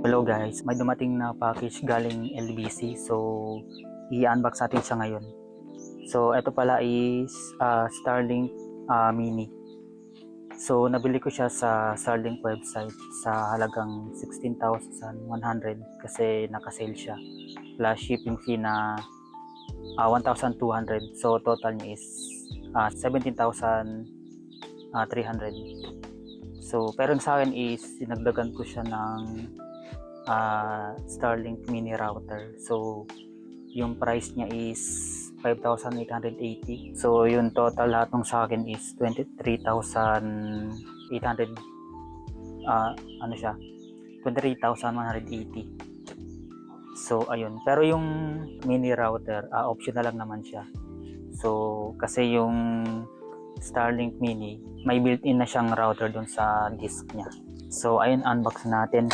Hello guys, may dumating na package galing LBC, so i-unbox natin siya ngayon. So ito pala is Starlink Mini. So nabili ko siya sa Starlink website sa halagang 16,100 kasi naka-sale siya. Plus shipping fee na 1,200. So total niya is 17,300. So pero sa akin is sinagdagan ko siya ng Starlink mini router. So yung price niya is 5,880. So yung total lahat ng sa akin is 23,800 ano siya 23,180. So ayun, pero yung mini router optional lang naman siya. So kasi yung Starlink mini may built-in na siyang router dun sa disk niya. So ayun, unbox natin.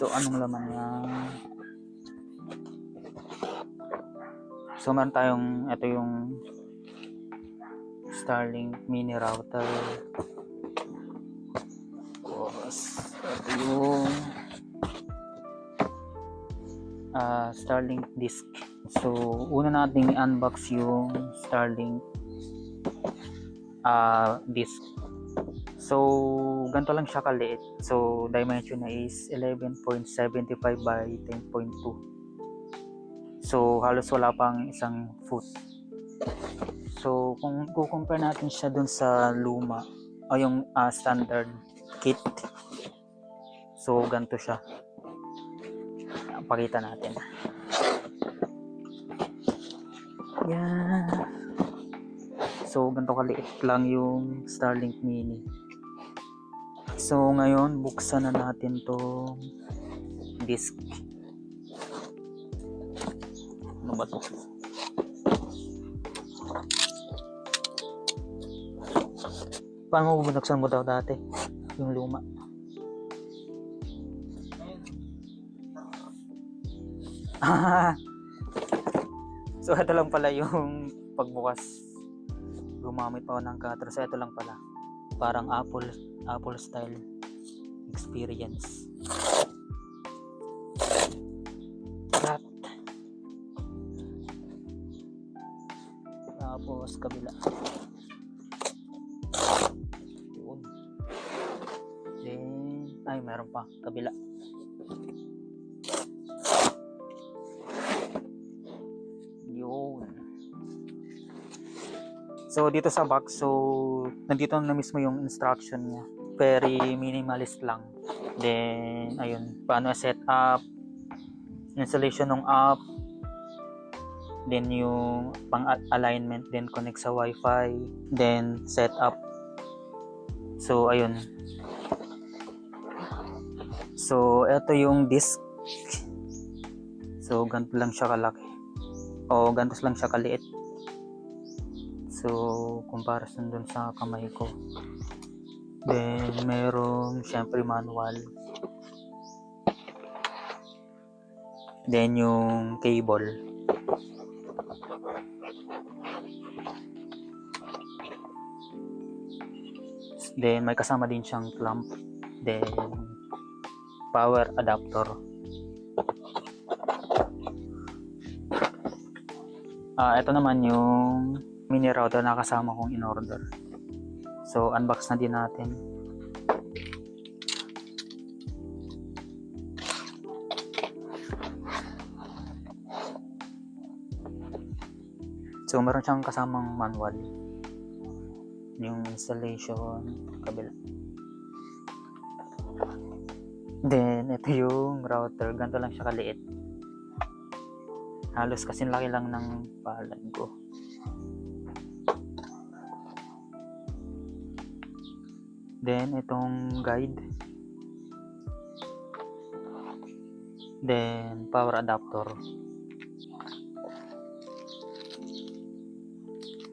So anong laman niya? So meron tayong, ito yung Starlink mini router. Tapos ito yung Starlink disk. So una nating i-unbox yung Starlink disk. So ganito lang siya kaliit. So dimension na is 11.75 by 10.2. So halos wala pang isang foot. So kung compare natin siya dun sa luma o yung standard kit, so ganito siya. Pakita natin. Yan. So ganito kaliit lang yung Starlink mini. So ngayon buksan na natin tong disk. Ano ba to? Paano mo binuksan mo daw dati yung luma? So ito lang pala yung pagbukas. Gumamit pa ako ng cutter. So ito lang pala. Parang Apple style experience. Cut. Tapos kabila. Yun. Then ay meron pa kabila. Yun. So dito sa box, so nandito na mismo yung instruction niya. Very minimalist lang. Then ayun, paano set up, installation ng app, then yung pang alignment, then connect sa wifi, then set up. So ayun. So ito yung disk. So ganito lang siya kalaki. O ganito lang siya kaliit. So comparison dun sa kamay ko. Then meron syempre manual. Then yung cable. Then may kasama din siyang clamp. Then power adapter. Ito naman yung mini router na kasama kong in-order. So unbox na din natin. So meron siyang kasamang manual. Yung installation kabila. Then ito yung router, ganito lang siya kaliit. Halos kasi laki lang ng palad ko. Then itong guide. Then power adapter.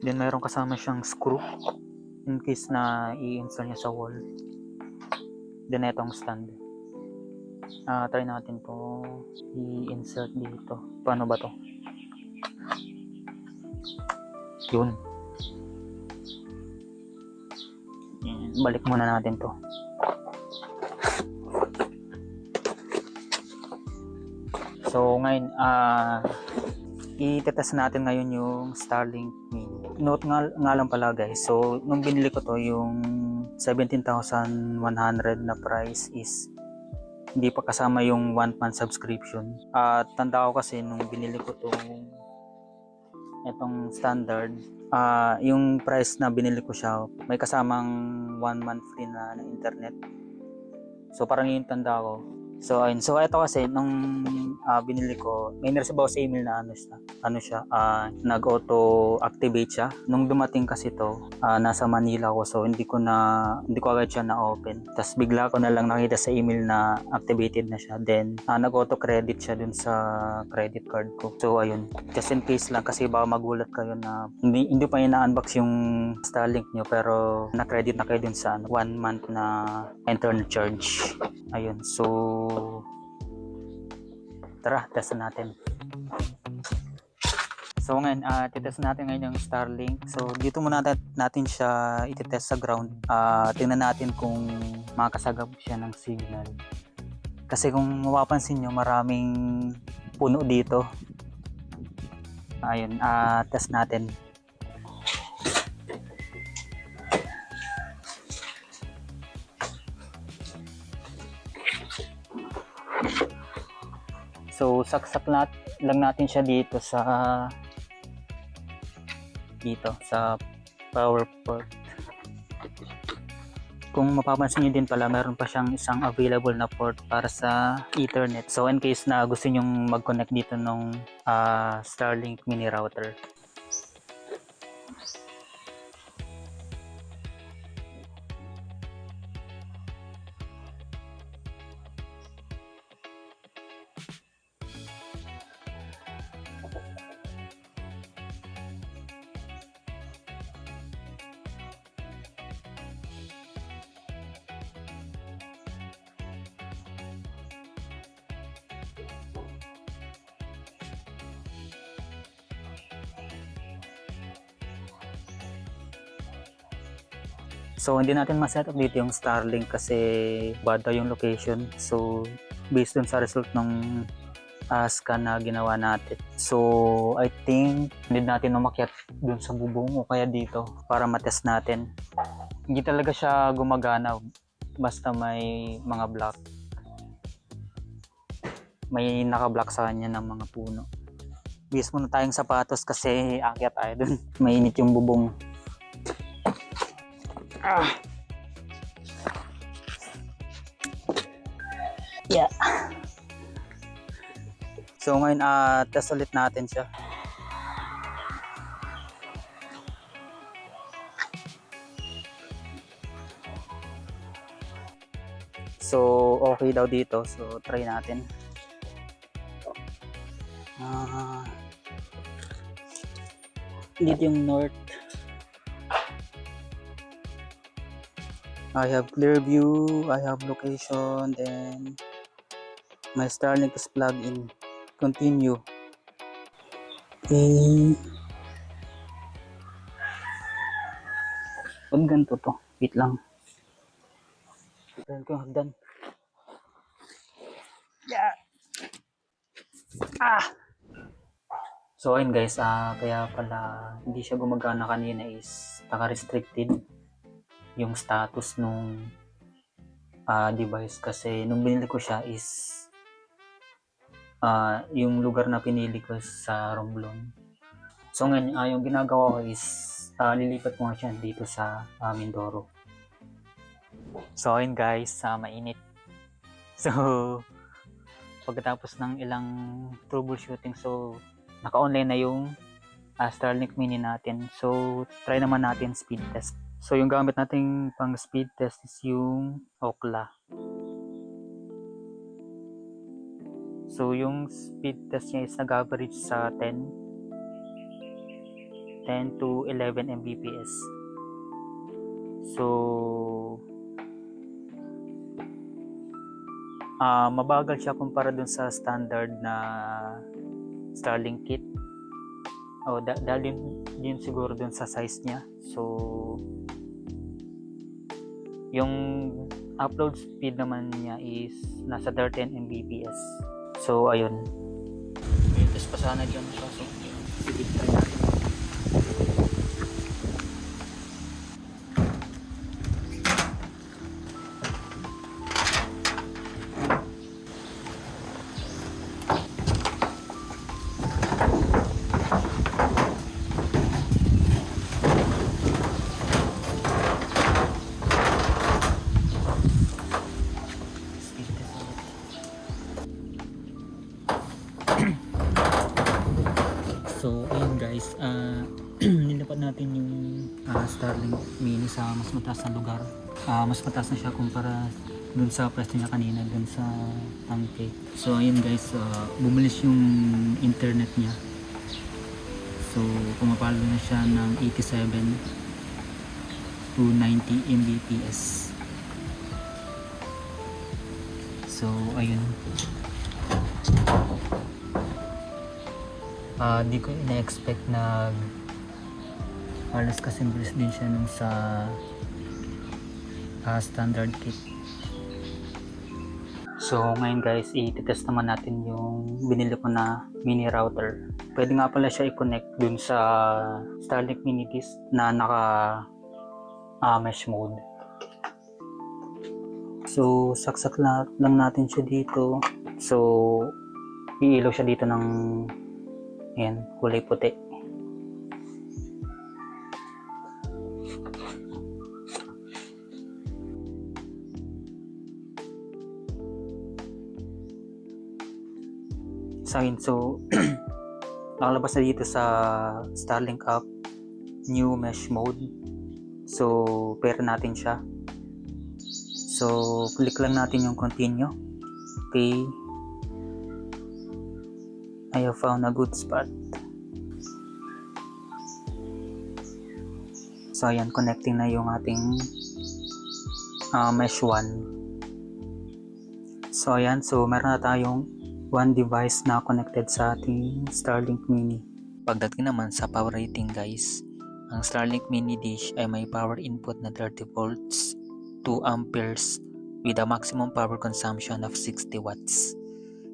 Then mayroon kasama siyang screw in case na i-install niya sa wall. Then itong stand. Try natin to i-insert dito. Paano ba to? Yun. Balik muna natin to. So ngayon, i-test natin ngayon yung Starlink Mini. Note nga lang pala guys, so nung binili ko to, yung 17,100 na price is hindi pa kasama yung 1 month subscription. At tanda ko kasi nung binili ko itong standard, yung price na binili ko siya, may kasamang 1 month free na internet. So parang yung tanda ko. So ayun, so ito kasi nung binili ko, may na-receive ako sa email na nag-auto activate siya. Nung dumating kasi to, nasa Manila ako, so hindi ko agad siya na-open. Tapos bigla ko na lang nakita sa email na activated na siya. Then nag-auto credit siya dun sa credit card ko. So ayun, just in case lang kasi baka magulat kayo na hindi pa ina-unbox yung Starlink nyo, pero na-credit na kayo dun sa 1 month na internet charge. Ayun, so tara, test natin. So ngayon, titest natin ngayon yung Starlink. So dito muna natin siya ititest sa ground. Tingnan natin kung makakasagap siya ng signal. Kasi kung mapapansin nyo, maraming puno dito. Ayun, test natin. So saksak lang natin siya dito sa power port. Kung mapapansin nyo din pala, meron pa siyang isang available na port para sa Ethernet. So in case na gusto nyo mag-connect dito ng Starlink mini router. So hindi natin ma-setup dito yung Starlink kasi bad daw yung location. So based dun sa result ng scan na ginawa natin. So I think hindi natin umakyat dun sa bubong o kaya dito para matest natin. Hindi talaga siya gumagana basta may mga block. May naka-block sa kanya ng mga puno. Bis muna tayong sapatos kasi akyat tayo dun. Mainit yung bubong. Yeah. So ngayon test ulit natin siya. So okay daw dito, so try natin. Dito yung north. I have clear view, I have location, then my Starlink is plugged in. Continue. Okay. Ba't ganito to? Wait lang. Turn ko yung hagdan. Yeah. So ayun guys, kaya pala hindi siya gumagana kanina is naka-restricted yung status nung device kasi nung binili ko siya is yung lugar na pinili ko sa Romblon. So ngayon yung ginagawa ko is lilipat ko nga siya dito sa Mindoro. So ayun guys, mainit. So pagkatapos ng ilang troubleshooting, so naka-online na yung Starlink mini natin. So try naman natin speed test. So yung gamit nating pang speed test is yung Ookla. So yung speed test niya is nag-average sa 10 to 11 Mbps. So mabagal siya kumpara dun sa standard na Starlink kit. dahil din siguro dun sa size niya. So yung upload speed naman niya is nasa 13 Mbps. So ayun. Test pa sana dyan kaso sige, try natin. So ayun guys, nilipat natin yung Starlink Mini sa mas mataas na lugar. Mas mataas na siya kumpara dun sa pwesto niya kanina, dun sa tangke. So ayun guys, bumulis yung internet niya. So pumapalo na siya ng 87 to 90 Mbps. So ayun. Di ko ina-expect na halos kasimbilis din siya nung sa standard kit. So ngayon guys, i-test naman natin yung binili ko na mini router. Pwede nga pala siya i-connect dun sa Starlink Mini Disc na naka mesh mode. So saksak lang natin siya dito. So iilaw siya dito ng ayan, kulay puti. So nakalabas na dito sa Starlink app, new mesh mode. So pair natin siya. So click lang natin yung continue. Okay, I have found a good spot. So ayan, connecting na yung ating mesh 1. So ayan, so meron na tayong one device na connected sa ating Starlink Mini. Pagdating naman sa power rating guys, ang Starlink Mini dish ay may power input na 30 volts, 2 amperes with a maximum power consumption of 60 watts.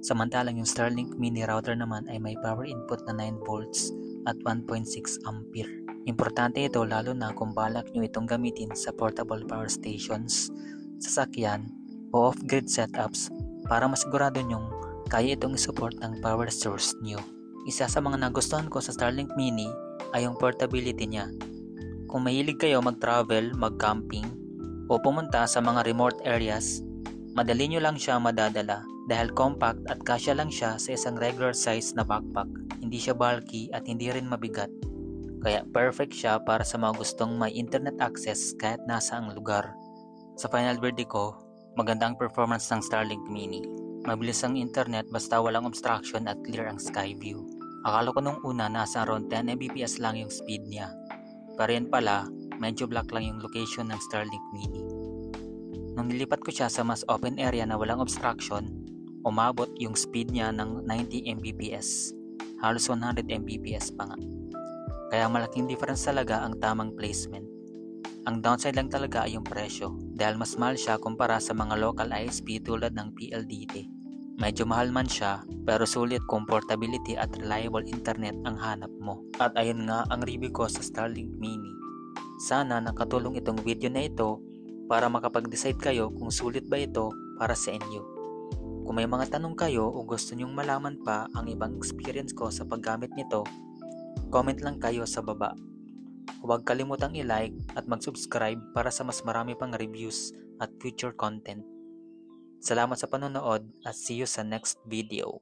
Samantalang yung Starlink Mini router naman ay may power input na 9 volts at 1.6 ampere. Importante ito lalo na kung balak nyo itong gamitin sa portable power stations, sasakyan o off-grid setups para masigurado nyong kaya itong isupport ng power source nyo. Isa sa mga nagustuhan ko sa Starlink Mini ay yung portability niya. Kung mahilig kayo mag-travel, mag-camping o pumunta sa mga remote areas, madali nyo lang siya madadala dahil compact at kasya lang siya sa isang regular size na backpack. Hindi siya bulky at hindi rin mabigat. Kaya perfect siya para sa mga gustong may internet access kahit nasa ang lugar. Sa final verdict ko, maganda ang performance ng Starlink Mini. Mabilis ang internet basta walang obstruction at clear ang sky view. Akala ko nung una nasa around 10 Mbps lang yung speed niya. Pero yan pala, medyo black lang yung location ng Starlink Mini. Nung nilipat ko siya sa mas open area na walang obstruction, umabot yung speed niya ng 90 Mbps. Halos 100 Mbps pa nga. Kaya malaking difference talaga ang tamang placement. Ang downside lang talaga ay yung presyo dahil mas mahal siya kumpara sa mga local ISP tulad ng PLDT. Medyo mahal man siya pero sulit kung portability at reliable internet ang hanap mo. At ayun nga ang review ko sa Starlink Mini. Sana nakatulong itong video na ito para makapag-decide kayo kung sulit ba ito para sa inyo. Kung may mga tanong kayo o gusto nyong malaman pa ang ibang experience ko sa paggamit nito, comment lang kayo sa baba. Huwag kalimutang i-like at mag-subscribe para sa mas marami pang reviews at future content. Salamat sa panonood at see you sa next video.